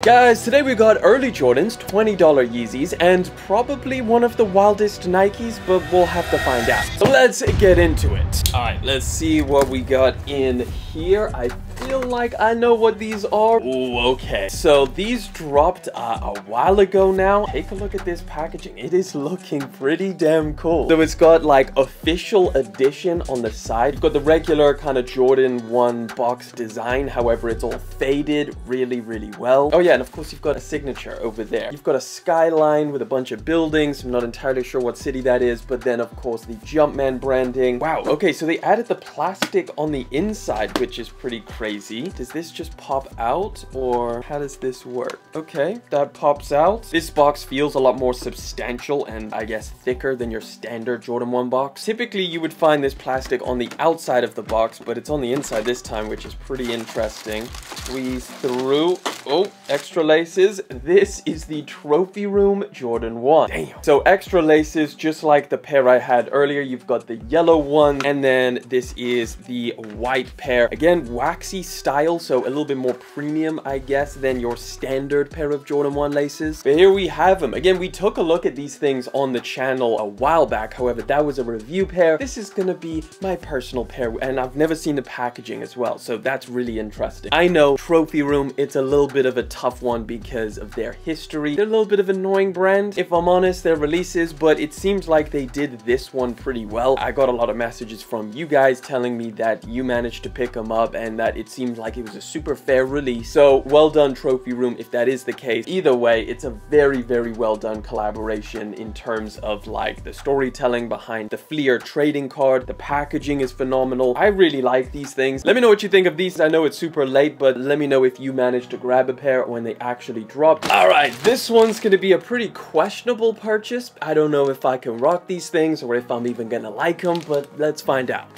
Guys, today we got early Jordans, $20 Yeezys, and probably one of the wildest Nikes, but we'll have to find out. So let's get into it. Alright, let's see what we got in here. I feel like I know what these are. Ooh, okay. So these dropped a while ago now. Take a look at this packaging. It is looking pretty damn cool. So it's got like official edition on the side. You've got the regular kind of Jordan 1 box design. However, it's all faded really well. Oh yeah, and of course you've got a signature over there. You've got a skyline with a bunch of buildings. I'm not entirely sure what city that is, but then of course the Jumpman branding. Wow, okay, so they added the plastic on the inside, which is pretty crazy. Does this just pop out, or how does this work? Okay, that pops out. This box feels a lot more substantial and I guess thicker than your standard Jordan 1 box. Typically you would find this plastic on the outside of the box, but it's on the inside this time, which is pretty interesting. Squeeze through. Oh, extra laces. This is the Trophy Room Jordan 1. Damn. So extra laces, just like the pair I had earlier. You've got the yellow one, and then this is the white pair. Again, waxy style, so a little bit more premium, I guess, than your standard pair of Jordan 1 laces. But here we have them. Again, we took a look at these things on the channel a while back. However, that was a review pair. This is gonna be my personal pair, and I've never seen the packaging as well, so that's really interesting. I know Trophy Room, it's a little bit of a tough one because of their history. They're a little bit of an annoying brand, if I'm honest, their releases, but it seems like they did this one pretty well. I got a lot of messages from you guys telling me that you managed to pick them up and that it seemed like it was a super fair release. So well done, Trophy Room, if that is the case. Either way, it's a very well done collaboration in terms of like the storytelling behind the Fleer trading card. The packaging is phenomenal. I really like these things. Let me know what you think of these. I know it's super late, but let me know if you managed to grab a pair when they actually dropped. All right, this one's gonna be a pretty questionable purchase. I don't know if I can rock these things or if I'm even gonna like them, but let's find out.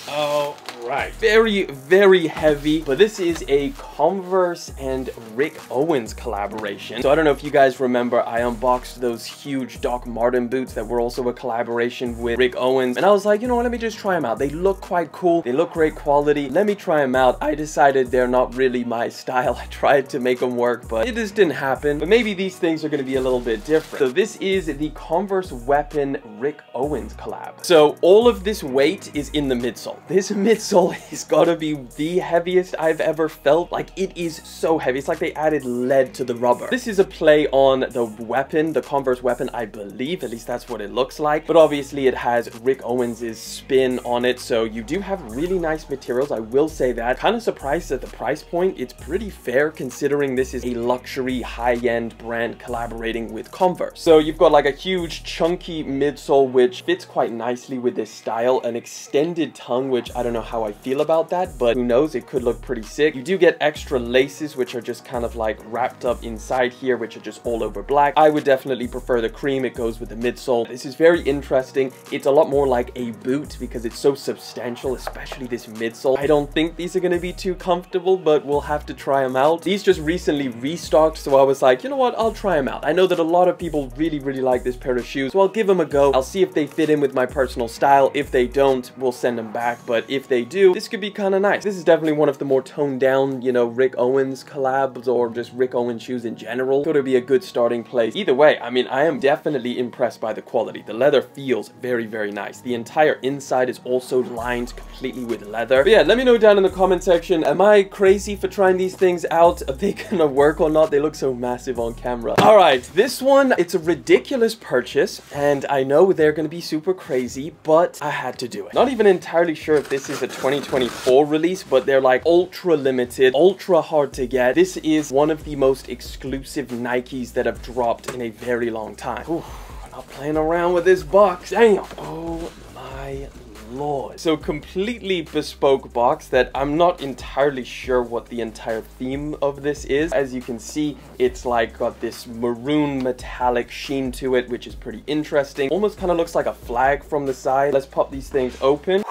All right, very heavy, but this is a Converse and Rick Owens collaboration. So I don't know if you guys remember, I unboxed those huge Doc Marten boots that were also a collaboration with Rick Owens, and I was like, you know what, let me just try them out. They look quite cool, they look great quality, let me try them out. I decided they're not really my style. I tried to make them work, but it just didn't happen. But maybe these things are going to be a little bit different. So this is the Converse Weapon Rick Owens collab. So all of this weight is in the midsole. This midsole is gotta be the heaviest I've ever felt. Like, it is so heavy. It's like they added lead to the rubber. This is a play on the weapon, the Converse Weapon, I believe. At least that's what it looks like. But obviously it has Rick Owens's spin on it. So you do have really nice materials. I will say that. Kind of surprised at the price point. It's pretty fair considering this is a luxury high-end brand collaborating with Converse. So you've got like a huge chunky midsole, which fits quite nicely with this style. An extended tongue, which I don't know how I feel about that, but who knows, it could look pretty sick. You do get extra laces, which are just kind of like wrapped up inside here, which are just all over black. I would definitely prefer the cream. It goes with the midsole. This is very interesting. It's a lot more like a boot because it's so substantial, especially this midsole. I don't think these are going to be too comfortable, but we'll have to try them out. These just recently restocked, so I was like, you know what, I'll try them out. I know that a lot of people really like this pair of shoes, so I'll give them a go. I'll see if they fit in with my personal style. If they don't, we'll send them back, but if they do, this could be kind of nice. This is definitely one of the more toned down, you know, Rick Owens collabs or just Rick Owens shoes in general. Could be a good starting place. Either way, I mean, I am definitely impressed by the quality. The leather feels very nice. The entire inside is also lined completely with leather. But yeah, let me know down in the comment section, am I crazy for trying these things out? Are they gonna work or not? They look so massive on camera. All right, this one, it's a ridiculous purchase, and I know they're gonna be super crazy, but I had to do it. Not even entirely sure if this is a 2024 release, but they're like ultra limited, ultra hard to get. This is one of the most exclusive Nikes that have dropped in a very long time. Ooh, not playing around with this box. Damn. Oh my Lord. So completely bespoke box that I'm not entirely sure what the entire theme of this is. As you can see, it's like got this maroon metallic sheen to it, which is pretty interesting. Almost kind of looks like a flag from the side. Let's pop these things open.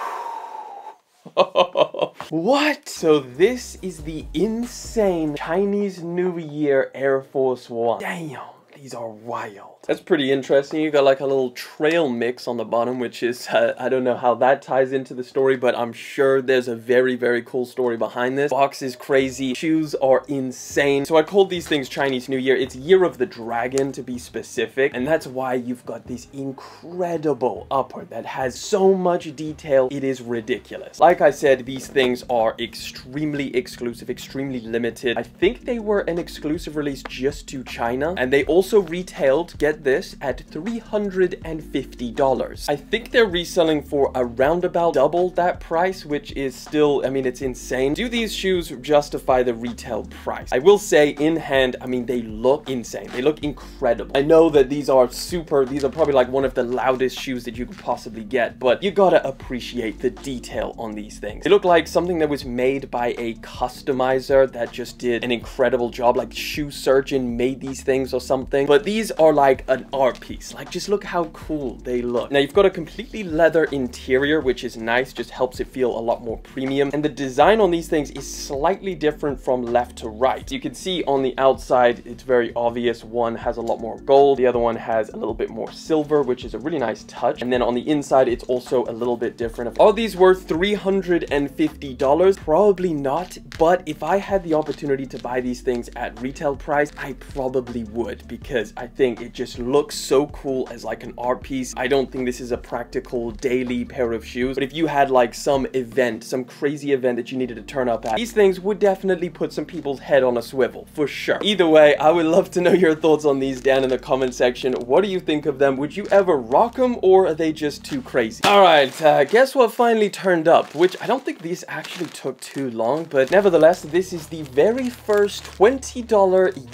What? So this is the insane Chinese New Year Air Force One. Damn. These are wild. That's pretty interesting. You got like a little trail mix on the bottom, which is, I don't know how that ties into the story, but I'm sure there's a very, very cool story behind this. Box is crazy. Shoes are insane. So I called these things Chinese New Year. It's Year of the Dragon to be specific. And that's why you've got this incredible upper that has so much detail. It is ridiculous. Like I said, these things are extremely exclusive, extremely limited. I think they were an exclusive release just to China. And they also retailed, get this, at $350. I think they're reselling for around about double that price, which is still, I mean, it's insane. Do these shoes justify the retail price? I will say in hand, I mean, they look insane. They look incredible. I know that these are probably like one of the loudest shoes that you could possibly get, but you gotta appreciate the detail on these things. They look like something that was made by a customizer that just did an incredible job, like Shoe Surgeon made these things or something. But these are like an art piece. Like, just look how cool they look. Now, you've got a completely leather interior, which is nice, just helps it feel a lot more premium. And the design on these things is slightly different from left to right. You can see on the outside, it's very obvious. One has a lot more gold. The other one has a little bit more silver, which is a really nice touch. And then on the inside, it's also a little bit different. Are these worth $350? Probably not. But if I had the opportunity to buy these things at retail price, I probably would, because I think it just looks so cool as like an art piece. I don't think this is a practical daily pair of shoes, but if you had like some event, some crazy event that you needed to turn up at, these things would definitely put some people's head on a swivel, for sure. Either way, I would love to know your thoughts on these down in the comment section. What do you think of them? Would you ever rock them, or are they just too crazy? All right, guess what finally turned up, which I don't think these actually took too long, but nevertheless, this is the very first $20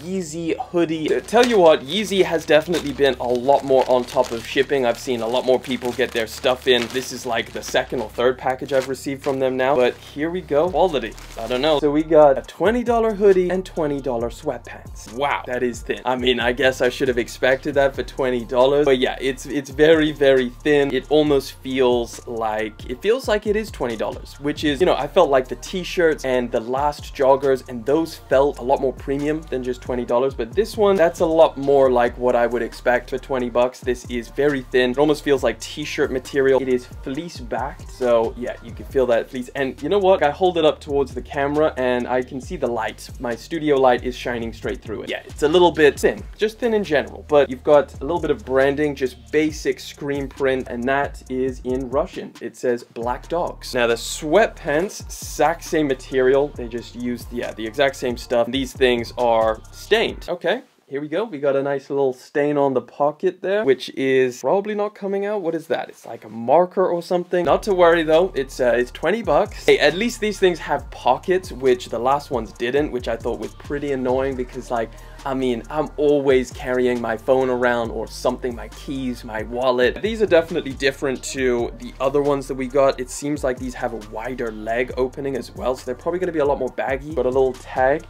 Yeezy hoodie. Tell you what, Yeezy has definitely been a lot more on top of shipping. I've seen a lot more people get their stuff in. This is like the second or third package I've received from them now, but here we go. Quality, I don't know. So we got a $20 hoodie and $20 sweatpants. Wow, that is thin. I mean, I guess I should have expected that for $20, but yeah, it's very, very thin. It almost feels like, it is $20, which is, you know, I felt like the t-shirts and the last joggers, and those felt a lot more premium than just $20, but this one, that's a lot more like what I would expect for 20 bucks. This is very thin. It almost feels like t-shirt material. It is fleece backed, so yeah, you can feel that fleece. And you know what? I hold it up towards the camera and I can see the light. My studio light is shining straight through it. Yeah, it's a little bit thin, just thin in general, but you've got a little bit of branding, just basic screen print, and that is in Russian. It says Black Dogs. Now the sweatpants, exact same material. They just used, yeah, the exact same stuff. These things are stained. Okay. Here we go. We got a nice little stain on the pocket there, which is probably not coming out. What is that? It's like a marker or something. Not to worry though. It's 20 bucks. Hey, at least these things have pockets, which the last ones didn't, which I thought was pretty annoying because, like, I mean, I'm always carrying my phone around or something, my keys, my wallet. These are definitely different to the other ones that we got. It seems like these have a wider leg opening as well, so they're probably going to be a lot more baggy. Got a little tag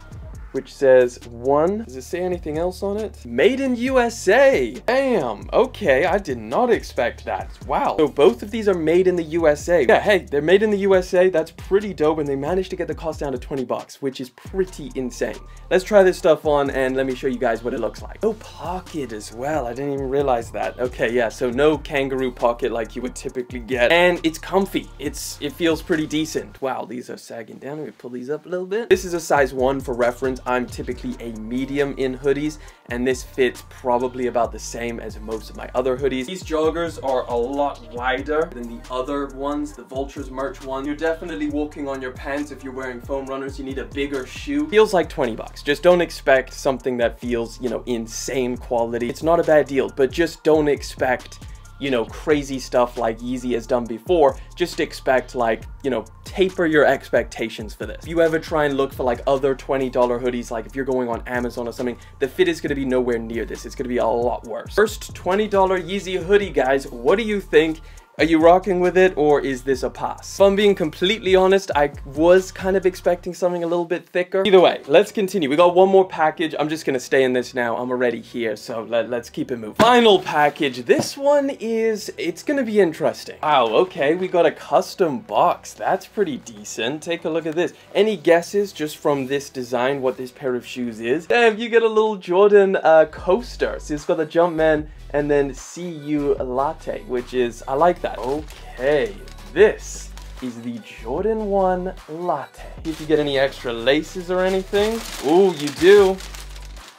which says one. Does it say anything else on it? Made in USA. Damn. Okay, I did not expect that. Wow. So both of these are made in the USA. Yeah, hey, they're made in the USA. That's pretty dope, and they managed to get the cost down to 20 bucks, which is pretty insane. Let's try this stuff on and let me show you guys what it looks like. No pocket as well. I didn't even realize that. Okay, yeah, so no kangaroo pocket like you would typically get, and it's comfy. It feels pretty decent. Wow, these are sagging down. Let me pull these up a little bit. This is a size 1 for reference. I'm typically a medium in hoodies, and this fits probably about the same as most of my other hoodies. These joggers are a lot wider than the other ones, the Vultures merch ones. You're definitely walking on your pants. If you're wearing foam runners, you need a bigger shoe. Feels like 20 bucks. Just don't expect something that feels, you know, insane quality. It's not a bad deal, but just don't expect, you know, crazy stuff like Yeezy has done before. Just expect, like, you know, taper your expectations for this. If you ever try and look for like other $20 hoodies, like if you're going on Amazon or something, the fit is going to be nowhere near this. It's going to be a lot worse. First $20 Yeezy hoodie, guys. What do you think? Are you rocking with it, or is this a pass? If I'm being completely honest, I was kind of expecting something a little bit thicker. Either way, let's continue. We got one more package. I'm just gonna stay in this now. I'm already here, so let's keep it moving. Final package. This one it's gonna be interesting. Wow, okay, we got a custom box. That's pretty decent. Take a look at this. Any guesses just from this design what this pair of shoes is? Damn, you get a little Jordan coaster. So it's got the Jumpman and then CU Latte, which is, I like that. Okay, this is the Jordan 1 Latte. See if you get any extra laces or anything. Ooh, you do.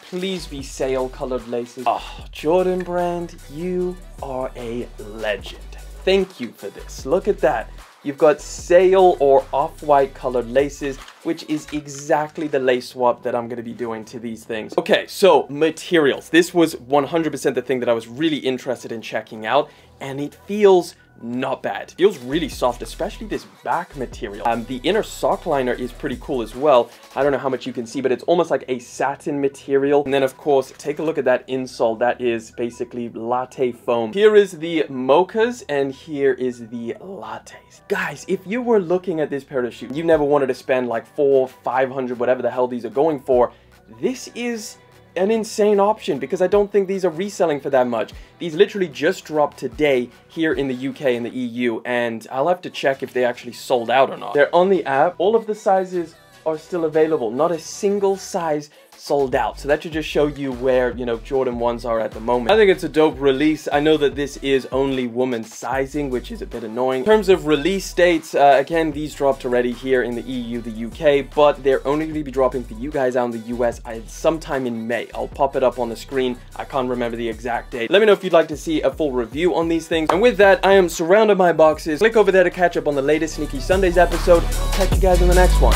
Please be sale colored laces. Oh, Jordan brand, you are a legend. Thank you for this. Look at that. You've got sail or off-white colored laces, which is exactly the lace swap that I'm going to be doing to these things. Okay, so materials. This was 100% the thing that I was really interested in checking out, and it feels not bad. Feels really soft, especially this back material. The inner sock liner is pretty cool as well. I don't know how much you can see, but it's almost like a satin material. And then of course, take a look at that insole. That is basically latte foam. Here is the mochas and here is the lattes. Guys, if you were looking at this pair of shoes, you never wanted to spend like $400, $500, whatever the hell these are going for, this is an insane option because I don't think these are reselling for that much. These literally just dropped today here in the UK and the EU, and I'll have to check if they actually sold out or not. They're on the app. All of the sizes are still available. Not a single size sold out. So that should just show you where, you know, Jordan 1s are at the moment. I think it's a dope release. I know that this is only women's sizing, which is a bit annoying. In terms of release dates, again, these dropped already here in the EU, the UK, but they're only going to be dropping for you guys out in the US sometime in May. I'll pop it up on the screen. I can't remember the exact date. Let me know if you'd like to see a full review on these things. And with that, I am surrounded by boxes. Click over there to catch up on the latest Sneaky Sundays episode. I'll catch you guys in the next one.